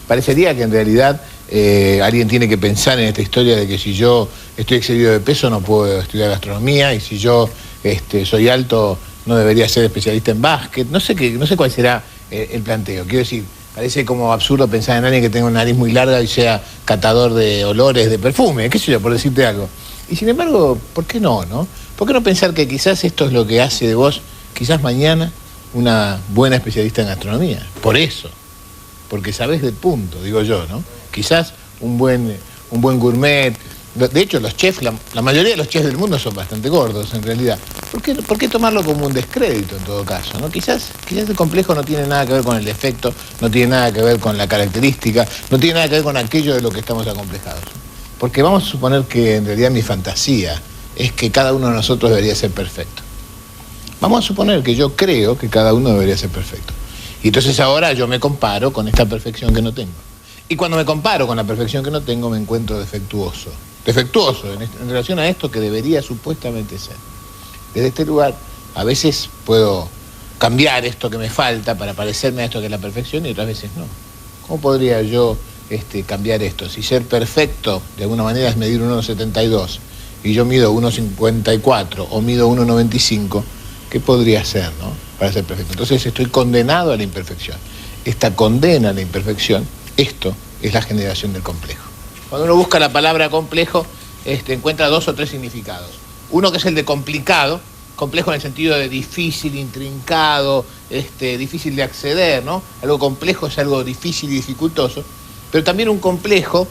parecería que en realidad alguien tiene que pensar en esta historia de que si yo estoy excedido de peso no puedo estudiar gastronomía, y si yo soy alto no debería ser especialista en básquet. No sé cuál será el planteo. Quiero decir, parece como absurdo pensar en alguien que tenga una nariz muy larga y sea catador de olores, de perfume, qué sé yo, por decirte algo. Y sin embargo, ¿por qué no? ¿Por qué no pensar que quizás esto es lo que hace de vos, quizás mañana, una buena especialista en gastronomía? Por eso, porque sabés del punto, digo yo, ¿no? Quizás un buen gourmet. De hecho, los chefs, la mayoría de los chefs del mundo son bastante gordos, en realidad. ¿Por qué tomarlo como un descrédito, en todo caso, ¿no? Quizás el complejo no tiene nada que ver con el defecto, no tiene nada que ver con la característica, no tiene nada que ver con aquello de lo que estamos acomplejados. Porque vamos a suponer que en realidad mi fantasía es que cada uno de nosotros debería ser perfecto. Vamos a suponer que yo creo que cada uno debería ser perfecto. Y entonces ahora yo me comparo con esta perfección que no tengo. Y cuando me comparo con la perfección que no tengo, me encuentro defectuoso. Defectuoso en relación a esto que debería supuestamente ser. Desde este lugar, a veces puedo cambiar esto que me falta para parecerme a esto que es la perfección, y otras veces no. ¿Cómo podría yo cambiar esto? Si ser perfecto de alguna manera es medir 1,72 y yo mido 1,54 o mido 1,95, ¿qué podría hacer, no? Para ser perfecto. Entonces estoy condenado a la imperfección. Esta condena a la imperfección, esto es la generación del complejo. Cuando uno busca la palabra complejo, encuentra 2 o 3 significados. Uno que es el de complicado, complejo en el sentido de difícil, intrincado, difícil de acceder, ¿no? Algo complejo es algo difícil y dificultoso, pero también un complejo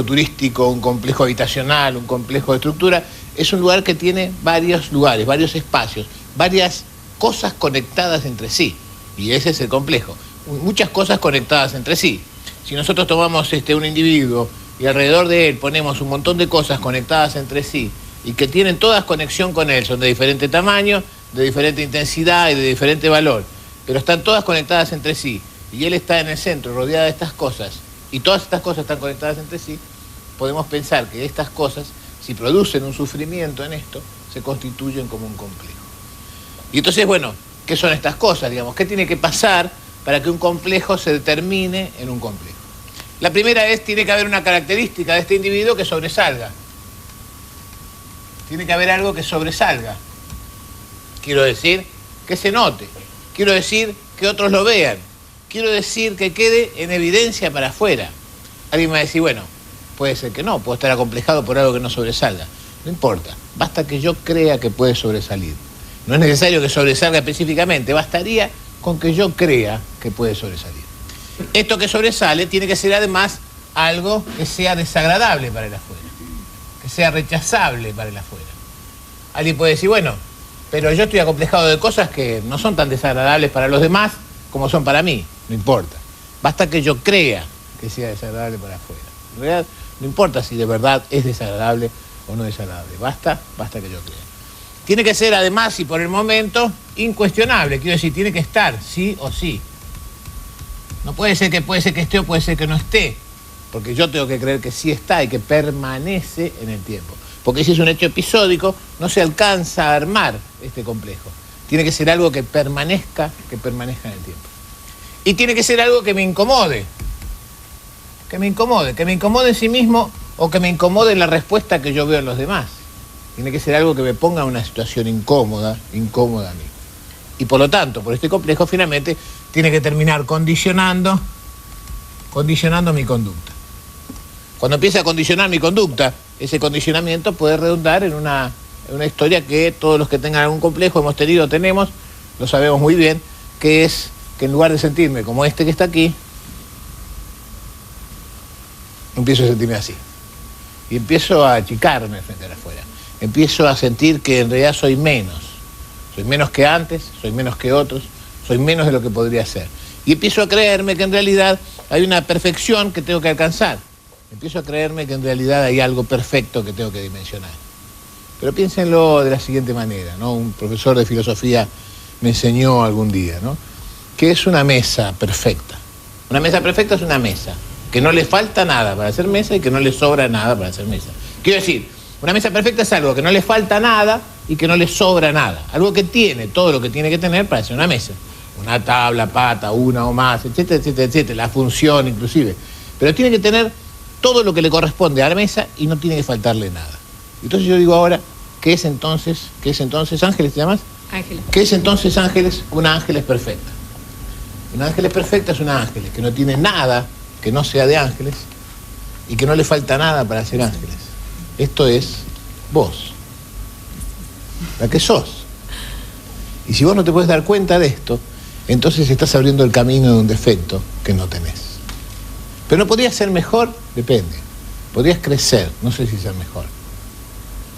turístico, un complejo habitacional, un complejo de estructura, es un lugar que tiene varios lugares, varios espacios, varias cosas conectadas entre sí, y ese es el complejo. Muchas cosas conectadas entre sí. Si nosotros tomamos un individuo y alrededor de él ponemos un montón de cosas conectadas entre sí y que tienen todas conexión con él, son de diferente tamaño, de diferente intensidad y de diferente valor, pero están todas conectadas entre sí, y él está en el centro rodeado de estas cosas, y todas estas cosas están conectadas entre sí, podemos pensar que estas cosas, si producen un sufrimiento en esto, se constituyen como un complejo. Y entonces, bueno, ¿qué son estas cosas? Digamos, ¿qué tiene que pasar para que un complejo se determine en un complejo? La primera es, tiene que haber una característica de este individuo que sobresalga. Tiene que haber algo que sobresalga. Quiero decir, que se note. Quiero decir, que otros lo vean. Quiero decir, que quede en evidencia para afuera. Alguien me va a decir, bueno, puede ser que no, puedo estar acomplejado por algo que no sobresalga. No importa, basta que yo crea que puede sobresalir. No es necesario que sobresalga específicamente, bastaría con que yo crea que puede sobresalir. Esto que sobresale tiene que ser además algo que sea desagradable para el afuera, que sea rechazable para el afuera. Alguien puede decir, bueno, pero yo estoy acomplejado de cosas que no son tan desagradables para los demás como son para mí. No importa, basta que yo crea que sea desagradable para afuera. En realidad, no importa si de verdad es desagradable o no desagradable, basta que yo crea. Tiene que ser además y por el momento incuestionable, quiero decir, tiene que estar, sí o sí. No puede ser que esté o puede ser que no esté, porque yo tengo que creer que sí está y que permanece en el tiempo. Porque si es un hecho episódico, no se alcanza a armar este complejo. Tiene que ser algo que permanezca en el tiempo. Y tiene que ser algo que me incomode. Que me incomode en sí mismo o que me incomode en la respuesta que yo veo en los demás. Tiene que ser algo que me ponga en una situación incómoda a mí. Y por lo tanto, por este complejo, finalmente, tiene que terminar condicionando mi conducta. Cuando empieza a condicionar mi conducta, ese condicionamiento puede redundar en una historia que todos los que tengan algún complejo hemos tenido, tenemos, lo sabemos muy bien, que es que en lugar de sentirme como este que está aquí, empiezo a sentirme así. Y empiezo a achicarme frente a afuera. Empiezo a sentir que en realidad soy menos. Soy menos que antes, soy menos que otros, soy menos de lo que podría ser. Y empiezo a creerme que en realidad hay una perfección que tengo que alcanzar. Empiezo a creerme que en realidad hay algo perfecto que tengo que dimensionar. Pero piénsenlo de la siguiente manera, ¿no? Un profesor de filosofía me enseñó algún día, ¿no? Que es una mesa perfecta. Una mesa perfecta es una mesa que no le falta nada para hacer mesa y que no le sobra nada para hacer mesa. Quiero decir, una mesa perfecta es algo que no le falta nada y que no le sobra nada. Algo que tiene todo lo que tiene que tener para hacer una mesa. una tabla, pata, una o más, etcétera, etcétera, etcétera, la función inclusive. Pero tiene que tener todo lo que le corresponde a la mesa y no tiene que faltarle nada. Entonces yo digo ahora, ¿qué es entonces Ángeles, te llamas? Ángeles. ¿Qué es entonces Ángeles? Una Ángeles perfecta. Una Ángeles perfecta es una Ángeles que no tiene nada que no sea de ángeles y que no le falta nada para ser ángeles. Esto es vos, la que sos. Y si vos no te puedes dar cuenta de esto, entonces estás abriendo el camino de un defecto que no tenés. Pero no podrías ser mejor, depende. Podrías crecer, no sé si ser mejor.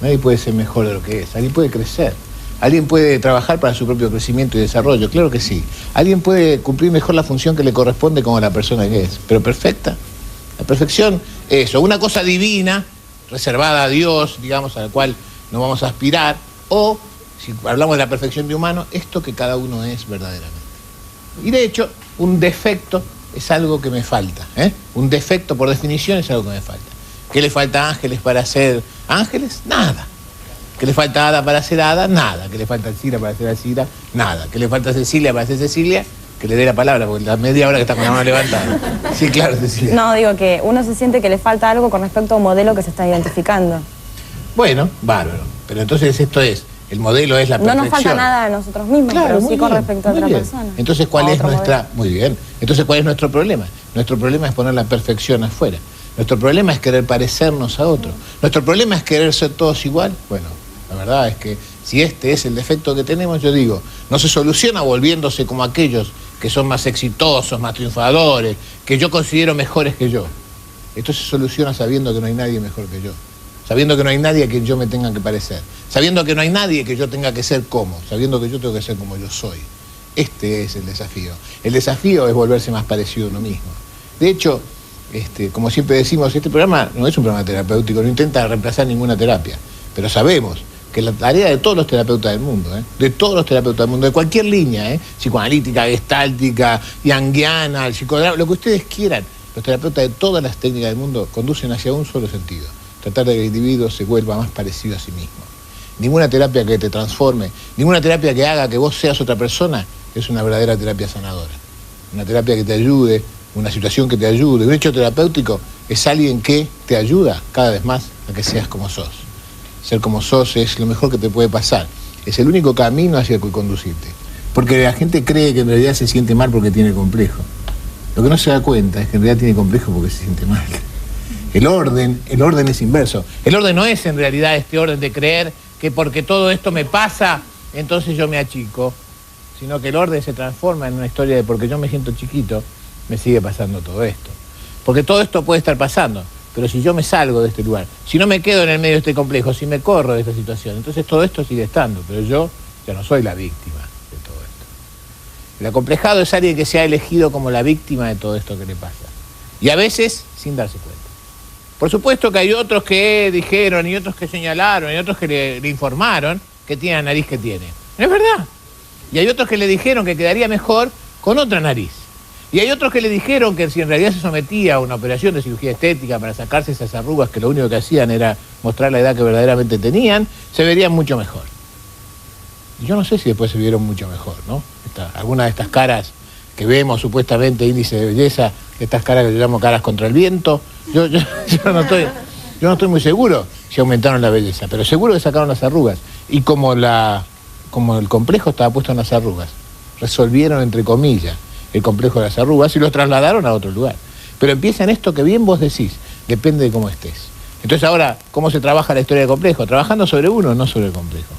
Nadie puede ser mejor de lo que es, alguien puede crecer. ¿Alguien puede trabajar para su propio crecimiento y desarrollo? Claro que sí. ¿Alguien puede cumplir mejor la función que le corresponde como la persona que es? Pero perfecta. La perfección es o una cosa divina, reservada a Dios, digamos, a la cual no vamos a aspirar, o, si hablamos de la perfección de humano, esto que cada uno es verdaderamente. Y de hecho, un defecto es algo que me falta. Un defecto, por definición, es algo que me falta. ¿Qué le falta a Ángeles para ser ángeles? Nada. ¿Qué le falta a Ada para ser Ada? Nada. ¿Qué le falta a Alcira para ser Alcira? Nada. ¿Qué le falta a Cecilia para ser Cecilia? Que le dé la palabra, porque la media hora que está con la mano levantada. Sí, claro, Cecilia. No, digo que uno se siente que le falta algo con respecto a un modelo que se está identificando. Bueno, bárbaro. Pero entonces esto es, el modelo es la perfección. No nos falta nada a nosotros mismos, claro, pero sí con respecto a otra bien. persona. Entonces, ¿cuál es nuestra...? Modelo. Muy bien. Entonces, ¿cuál es nuestro problema? Nuestro problema es poner la perfección afuera. Nuestro problema es querer parecernos a otro. Nuestro problema es querer ser todos igual. Bueno, la verdad es que si este es el defecto que tenemos, yo digo, no se soluciona volviéndose como aquellos que son más exitosos, más triunfadores, que yo considero mejores que yo. Esto se soluciona sabiendo que no hay nadie mejor que yo. Sabiendo que no hay nadie a quien yo me tenga que parecer. Sabiendo que no hay nadie que yo tenga que ser como. Sabiendo que yo tengo que ser como yo soy. Este es el desafío. El desafío es volverse más parecido a uno mismo. De hecho, como siempre decimos, este programa no es un programa terapéutico, no intenta reemplazar ninguna terapia. Pero sabemos que la tarea de todos los terapeutas del mundo, de todos los terapeutas del mundo, de cualquier línea, psicoanalítica, gestáltica, yanguiana, psicodrama, lo que ustedes quieran, los terapeutas de todas las técnicas del mundo conducen hacia un solo sentido: tratar de que el individuo se vuelva más parecido a sí mismo. Ninguna terapia que te transforme, ninguna terapia que haga que vos seas otra persona es una verdadera terapia sanadora. Una terapia que te ayude, una situación que te ayude, un hecho terapéutico es alguien que te ayuda cada vez más a que seas como sos. Ser como sos es lo mejor que te puede pasar. Es el único camino hacia el que conducirte. Porque la gente cree que en realidad se siente mal porque tiene complejo. Lo que no se da cuenta es que en realidad tiene complejo porque se siente mal. El orden es inverso. El orden no es en realidad este orden de creer que porque todo esto me pasa, entonces yo me achico. Sino que el orden se transforma en una historia de porque yo me siento chiquito, me sigue pasando todo esto. Porque todo esto puede estar pasando. Pero si yo me salgo de este lugar, si no me quedo en el medio de este complejo, si me corro de esta situación, entonces todo esto sigue estando, pero yo ya no soy la víctima de todo esto. El acomplejado es alguien que se ha elegido como la víctima de todo esto que le pasa. Y a veces sin darse cuenta. Por supuesto que hay otros que dijeron, y otros que señalaron, y otros que le informaron que tiene la nariz que tiene. Es verdad. Y hay otros que le dijeron que quedaría mejor con otra nariz. Y hay otros que le dijeron que si en realidad se sometía a una operación de cirugía estética para sacarse esas arrugas que lo único que hacían era mostrar la edad que verdaderamente tenían, se verían mucho mejor. Y yo no sé si después se vieron mucho mejor, ¿no? Algunas de estas caras que vemos supuestamente índice de belleza, estas caras que yo llamo caras contra el viento, yo no estoy muy seguro si aumentaron la belleza, pero seguro que sacaron las arrugas. Y como el complejo estaba puesto en las arrugas, resolvieron, entre comillas, el complejo de las arrugas y los trasladaron a otro lugar. Pero empieza en esto que bien vos decís, depende de cómo estés. Entonces ahora, ¿cómo se trabaja la historia del complejo? Trabajando sobre uno, no sobre el complejo.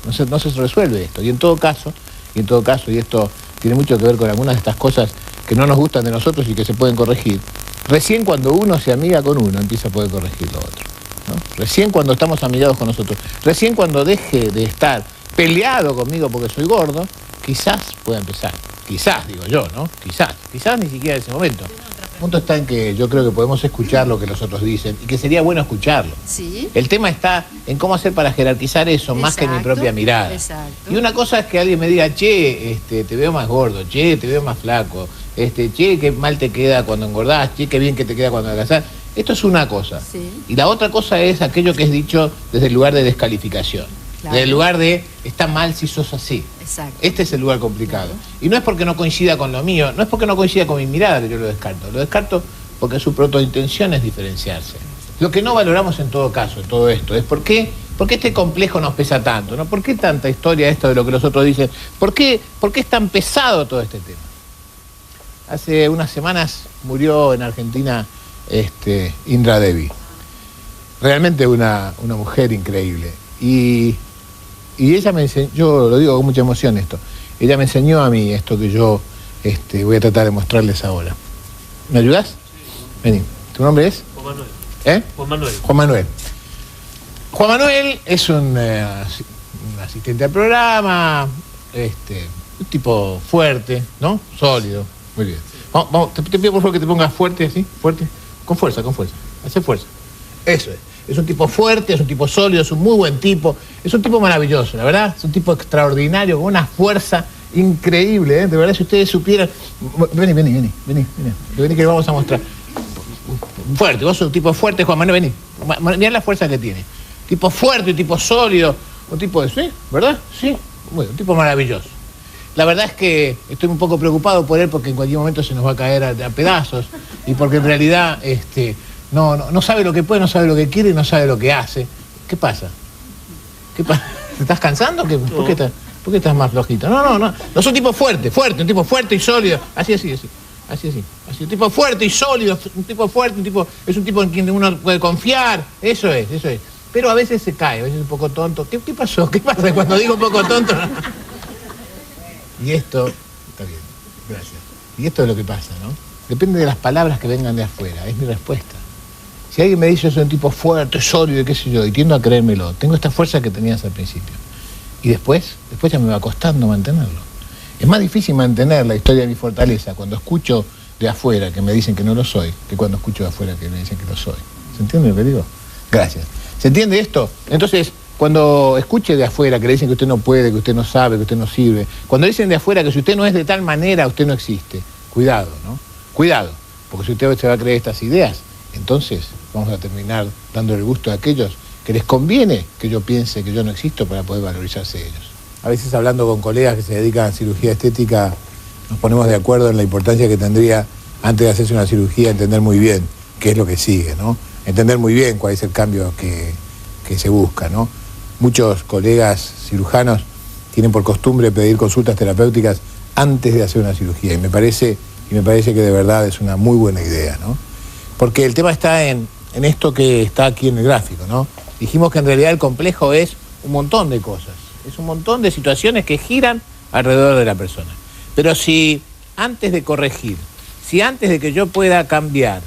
No se resuelve esto. Y en todo caso, y esto tiene mucho que ver con algunas de estas cosas que no nos gustan de nosotros y que se pueden corregir, recién cuando uno se amiga con uno, empieza a poder corregir lo otro, ¿no? Recién cuando estamos amigados con nosotros, recién cuando deje de estar peleado conmigo porque soy gordo, quizás pueda empezar. Quizás, digo yo, ¿no? Quizás ni siquiera en ese momento. El punto está en que yo creo que podemos escuchar lo que los otros dicen y que sería bueno escucharlo. Sí. El tema está en cómo hacer para jerarquizar eso más que en mi propia mirada. Exacto. Y una cosa es que alguien me diga, che, te veo más gordo, che, te veo más flaco, che, qué mal te queda cuando engordás, che, qué bien que te queda cuando adelgazás. Esto es una cosa. Sí. Y la otra cosa es aquello que es dicho desde el lugar de descalificación. Claro. Del lugar de, está mal si sos así. Exacto. Este es el lugar complicado. Y no es porque no coincida con lo mío, no es porque no coincida con mi mirada que yo lo descarto porque su protointención es diferenciarse. Lo que no valoramos en todo caso, en todo esto, es por qué este complejo nos pesa tanto, ¿no? ¿Por qué tanta historia esto de lo que los otros dicen? ¿Por qué es tan pesado todo este tema? Hace unas semanas murió en Argentina Indra Devi. Realmente una mujer increíble. Y ella me enseñó, yo lo digo con mucha emoción esto, ella me enseñó a mí esto que yo voy a tratar de mostrarles ahora. ¿Me ayudas? Vení. ¿Tu nombre es? Juan Manuel. Juan Manuel. Juan Manuel es un asistente al programa, un tipo fuerte, ¿no? Sólido. Muy bien. Vamos, te pido por favor que te pongas fuerte, así, fuerte. Con fuerza. Hace fuerza. Eso es. Es un tipo fuerte, es un tipo sólido, es un muy buen tipo, es un tipo maravilloso, la verdad, es un tipo extraordinario, con una fuerza increíble, ¿eh? De verdad, si ustedes supieran... Vení, que le vamos a mostrar. Fuerte, vos sos un tipo fuerte, Juan Manuel, vení. Mirá la fuerza que tiene. Tipo fuerte, un tipo sólido, un tipo de... ¿Sí? ¿Verdad? Sí. Bueno, un tipo maravilloso. La verdad es que estoy un poco preocupado por él porque en cualquier momento se nos va a caer a pedazos y porque en realidad no sabe lo que puede, no sabe lo que quiere y no sabe lo que hace. ¿Qué pasa? ¿Te estás cansando? ¿Por qué estás más flojito? No. No es un tipo fuerte, un tipo fuerte y sólido. Así. Un tipo fuerte y sólido, es un tipo en quien uno puede confiar. Eso es. Pero a veces se cae, a veces es un poco tonto. ¿Qué pasó? ¿Qué pasa cuando digo un poco tonto? Y esto, está bien, gracias. Y esto es lo que pasa, ¿no? Depende de las palabras que vengan de afuera, es mi respuesta. Si alguien me dice yo soy un tipo fuerte, sólido, qué sé yo, y tiendo a creérmelo, tengo esta fuerza que tenías al principio. Y después ya me va costando mantenerlo. Es más difícil mantener la historia de mi fortaleza cuando escucho de afuera que me dicen que no lo soy, que cuando escucho de afuera que me dicen que lo soy. ¿Se entiende lo que digo? Gracias. ¿Se entiende esto? Entonces, cuando escuche de afuera que le dicen que usted no puede, que usted no sabe, que usted no sirve, cuando dicen de afuera que si usted no es de tal manera, usted no existe, cuidado, ¿no? Cuidado, porque si usted se va a creer estas ideas, entonces vamos a terminar dándole el gusto a aquellos que les conviene que yo piense que yo no existo para poder valorizarse ellos. A veces hablando con colegas que se dedican a cirugía estética, nos ponemos de acuerdo en la importancia que tendría, antes de hacerse una cirugía, entender muy bien qué es lo que sigue, ¿no? Entender muy bien cuál es el cambio que se busca, ¿no? Muchos colegas cirujanos tienen por costumbre pedir consultas terapéuticas antes de hacer una cirugía y me parece que de verdad es una muy buena idea, ¿no? Porque el tema está en esto que está aquí en el gráfico, ¿no? Dijimos que en realidad el complejo es un montón de cosas, es un montón de situaciones que giran alrededor de la persona. Pero si antes de corregir, si antes de que yo pueda cambiar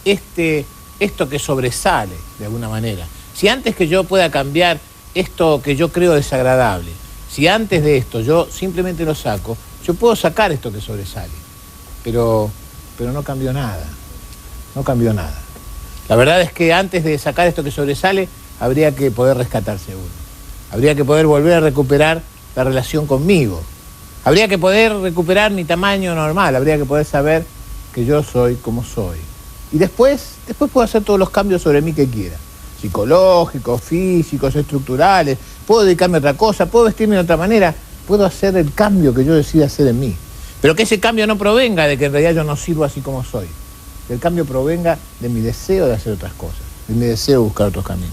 esto que sobresale de alguna manera, si antes que yo pueda cambiar esto que yo creo desagradable, si antes de esto yo simplemente lo saco, yo puedo sacar esto que sobresale, pero no cambió nada, no cambió nada. La verdad es que antes de sacar esto que sobresale, habría que poder rescatarse uno, habría que poder volver a recuperar la relación conmigo, habría que poder recuperar mi tamaño normal, habría que poder saber que yo soy como soy. Y después puedo hacer todos los cambios sobre mí que quiera. Psicológicos, físicos, estructurales, puedo dedicarme a otra cosa, puedo vestirme de otra manera, puedo hacer el cambio que yo decida hacer en mí. Pero que ese cambio no provenga de que en realidad yo no sirvo así como soy. Que el cambio provenga de mi deseo de hacer otras cosas, de mi deseo de buscar otros caminos.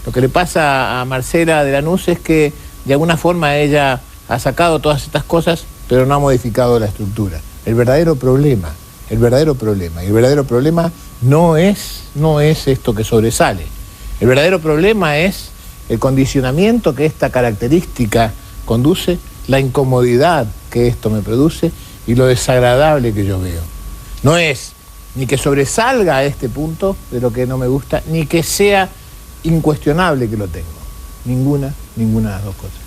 Lo que le pasa a Marcela de Lanús es que de alguna forma ella ha sacado todas estas cosas, pero no ha modificado la estructura. El verdadero problema no es esto que sobresale. El verdadero problema es el condicionamiento que esta característica conduce, la incomodidad que esto me produce y lo desagradable que yo veo. No es ni que sobresalga a este punto de lo que no me gusta, ni que sea incuestionable que lo tengo. Ninguna de las dos cosas.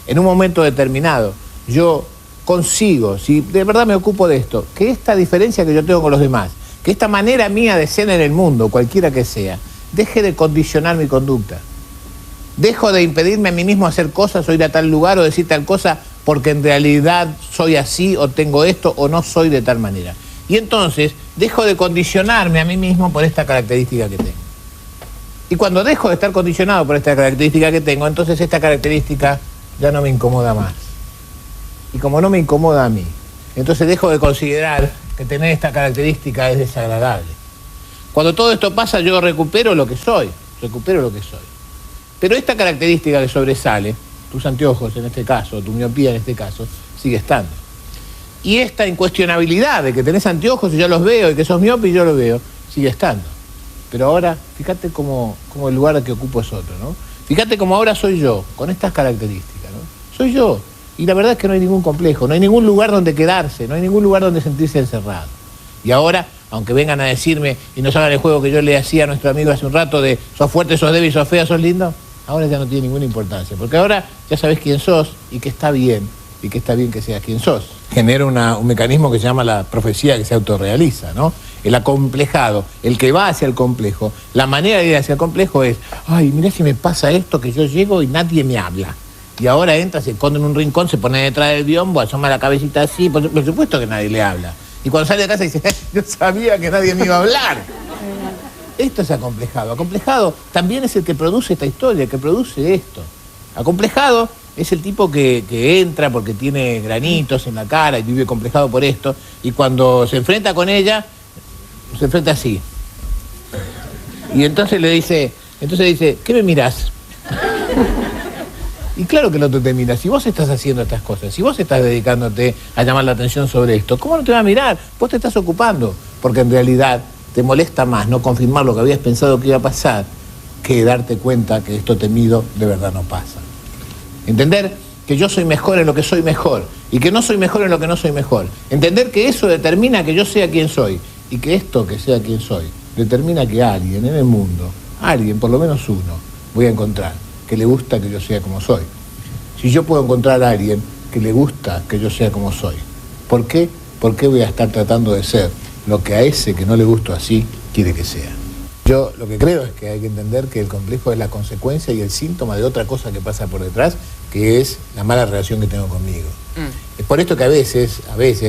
En un momento determinado, yo consigo, si de verdad me ocupo de esto, que esta diferencia que yo tengo con los demás, que esta manera mía de ser en el mundo, cualquiera que sea, deje de condicionar mi conducta. Dejo de impedirme a mí mismo hacer cosas o ir a tal lugar o decir tal cosa porque en realidad soy así o tengo esto o no soy de tal manera. Y entonces dejo de condicionarme a mí mismo por esta característica que tengo. Y cuando dejo de estar condicionado por esta característica que tengo, entonces esta característica ya no me incomoda más. Y como no me incomoda a mí, entonces dejo de considerar que tener esta característica es desagradable. Cuando todo esto pasa, yo recupero lo que soy. Pero esta característica que sobresale, tus anteojos en este caso, tu miopía en este caso, sigue estando. Y esta incuestionabilidad de que tenés anteojos y yo los veo, y que sos miope y yo los veo, sigue estando. Pero ahora, fíjate cómo el lugar que ocupo es otro, ¿no? Fíjate cómo ahora soy yo, con estas características, ¿no? Soy yo. Y la verdad es que no hay ningún complejo, no hay ningún lugar donde quedarse, no hay ningún lugar donde sentirse encerrado. Y ahora, aunque vengan a decirme y nos hagan el juego que yo le hacía a nuestro amigo hace un rato de sos fuerte, sos débil, sos fea, sos lindo, ahora ya no tiene ninguna importancia. Porque ahora ya sabés quién sos y que está bien que seas quien sos. Genera un mecanismo que se llama la profecía que se autorrealiza, ¿no? El acomplejado, el que va hacia el complejo, la manera de ir hacia el complejo es, ay, mirá si me pasa esto que yo llego y nadie me habla. Y ahora entra, se esconde en un rincón, se pone detrás del biombo, asoma la cabecita así, por supuesto que nadie le habla. Y cuando sale de casa dice, yo sabía que nadie me iba a hablar. Esto es acomplejado. Acomplejado también es el que produce esta historia, el que produce esto. Acomplejado es el tipo que entra porque tiene granitos en la cara y vive acomplejado por esto, y cuando se enfrenta con ella, se enfrenta así. Y entonces dice, ¿qué me mirás? Y claro que el otro te mira. Si vos estás haciendo estas cosas, si vos estás dedicándote a llamar la atención sobre esto, ¿cómo no te va a mirar? Vos te estás ocupando, porque en realidad te molesta más no confirmar lo que habías pensado que iba a pasar que darte cuenta que esto temido de verdad no pasa. Entender que yo soy mejor en lo que soy mejor y que no soy mejor en lo que no soy mejor. Entender que eso determina que yo sea quien soy y que esto que sea quien soy determina que alguien en el mundo, alguien, por lo menos uno, voy a encontrar que le gusta que yo sea como soy. Si yo puedo encontrar a alguien que le gusta que yo sea como soy, ¿por qué? ¿Por qué voy a estar tratando de ser lo que a ese que no le gusto así quiere que sea? Yo lo que creo es que hay que entender que el complejo es la consecuencia y el síntoma de otra cosa que pasa por detrás, que es la mala relación que tengo conmigo. Es por esto que a veces,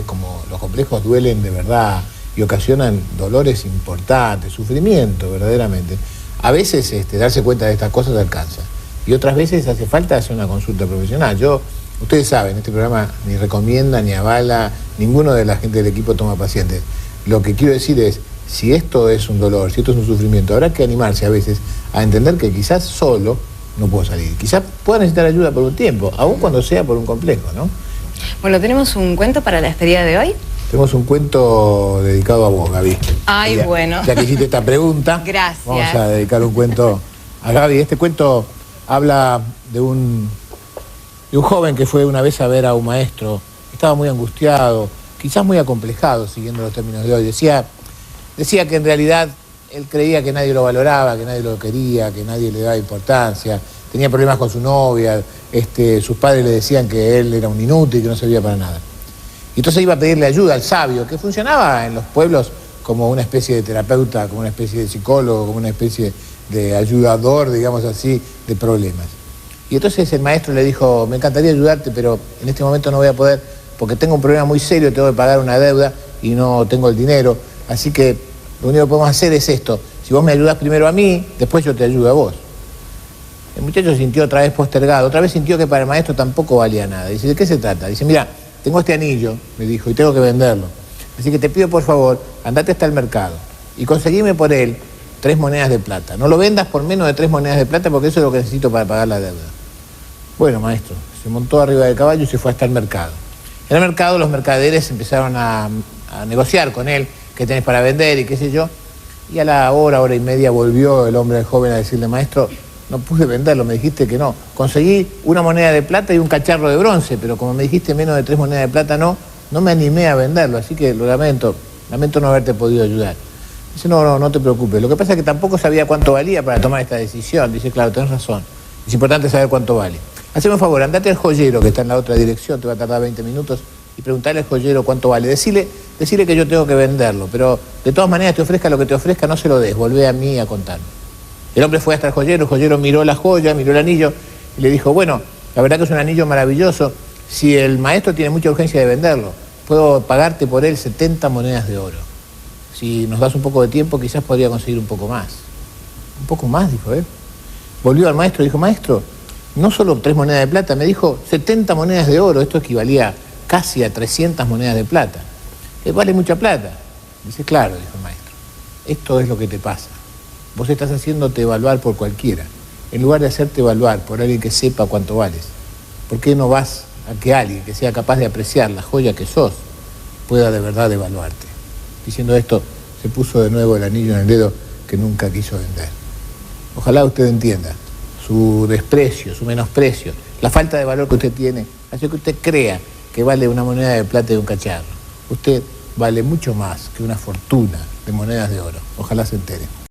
como los complejos duelen de verdad y ocasionan dolores importantes, sufrimiento verdaderamente, a veces darse cuenta de estas cosas alcanza. Y otras veces hace falta hacer una consulta profesional. Ustedes saben, este programa ni recomienda, ni avala, ninguno de la gente del equipo toma pacientes. Lo que quiero decir es, si esto es un dolor, si esto es un sufrimiento, habrá que animarse a veces a entender que quizás solo no puedo salir. Quizás pueda necesitar ayuda por un tiempo, aun cuando sea por un complejo, ¿no? Bueno, ¿tenemos un cuento para la despedida de hoy? Tenemos un cuento dedicado a vos, Gaby. Ay, bueno. Ya que hiciste esta pregunta, gracias. Vamos a dedicar un cuento a Gaby. Este cuento habla de un joven que fue una vez a ver a un maestro. Estaba muy angustiado, quizás muy acomplejado, siguiendo los términos de hoy. Decía que en realidad él creía que nadie lo valoraba, que nadie lo quería, que nadie le daba importancia. Tenía problemas con su novia, sus padres le decían que él era un inútil, que no servía para nada. Y entonces iba a pedirle ayuda al sabio, que funcionaba en los pueblos como una especie de terapeuta, como una especie de psicólogo, como una especie de ayudador, digamos así, de problemas. Y entonces el maestro le dijo, me encantaría ayudarte, pero en este momento no voy a poder, porque tengo un problema muy serio, tengo que pagar una deuda y no tengo el dinero. Así que lo único que podemos hacer es esto. Si vos me ayudás primero a mí, después yo te ayudo a vos. El muchacho se sintió otra vez postergado, otra vez sintió que para el maestro tampoco valía nada. Dice, ¿de qué se trata? Dice, mira, tengo este anillo, me dijo, y tengo que venderlo. Así que te pido por favor, andate hasta el mercado y conseguime por él 3 monedas de plata. No lo vendas por menos de 3 monedas de plata porque eso es lo que necesito para pagar la deuda. Bueno, maestro, se montó arriba del caballo y se fue hasta el mercado. En el mercado los mercaderes empezaron a negociar con él qué tenés para vender y qué sé yo. Y a la hora y media volvió el hombre joven a decirle, maestro, no pude venderlo, me dijiste que no. Conseguí una moneda de plata y un cacharro de bronce, pero como me dijiste menos de 3 monedas de plata, no me animé a venderlo, así que lo lamento no haberte podido ayudar. Dice, no te preocupes. Lo que pasa es que tampoco sabía cuánto valía para tomar esta decisión. Dice, claro, tenés razón. Es importante saber cuánto vale. Haceme un favor, andate al joyero que está en la otra dirección, te va a tardar 20 minutos, y preguntarle al joyero cuánto vale. Decile que yo tengo que venderlo, pero de todas maneras te ofrezca lo que te ofrezca, no se lo des, volvé a mí a contarme. El hombre fue hasta el joyero miró la joya, miró el anillo y le dijo, bueno, la verdad que es un anillo maravilloso, si el maestro tiene mucha urgencia de venderlo, puedo pagarte por él 70 monedas de oro. Si nos das un poco de tiempo, quizás podría conseguir un poco más. Un poco más, dijo él. Volvió al maestro y dijo, maestro, no solo 3 monedas de plata, me dijo 70 monedas de oro, esto equivalía casi a 300 monedas de plata. Vale mucha plata. Dice, claro, dijo el maestro, esto es lo que te pasa. Vos estás haciéndote evaluar por cualquiera, en lugar de hacerte evaluar por alguien que sepa cuánto vales. ¿Por qué no vas a que alguien que sea capaz de apreciar la joya que sos pueda de verdad evaluarte? Diciendo esto, se puso de nuevo el anillo en el dedo que nunca quiso vender. Ojalá usted entienda su desprecio, su menosprecio, la falta de valor que usted tiene, hace que usted crea que vale una moneda de plata y un cacharro. Usted vale mucho más que una fortuna de monedas de oro. Ojalá se entere.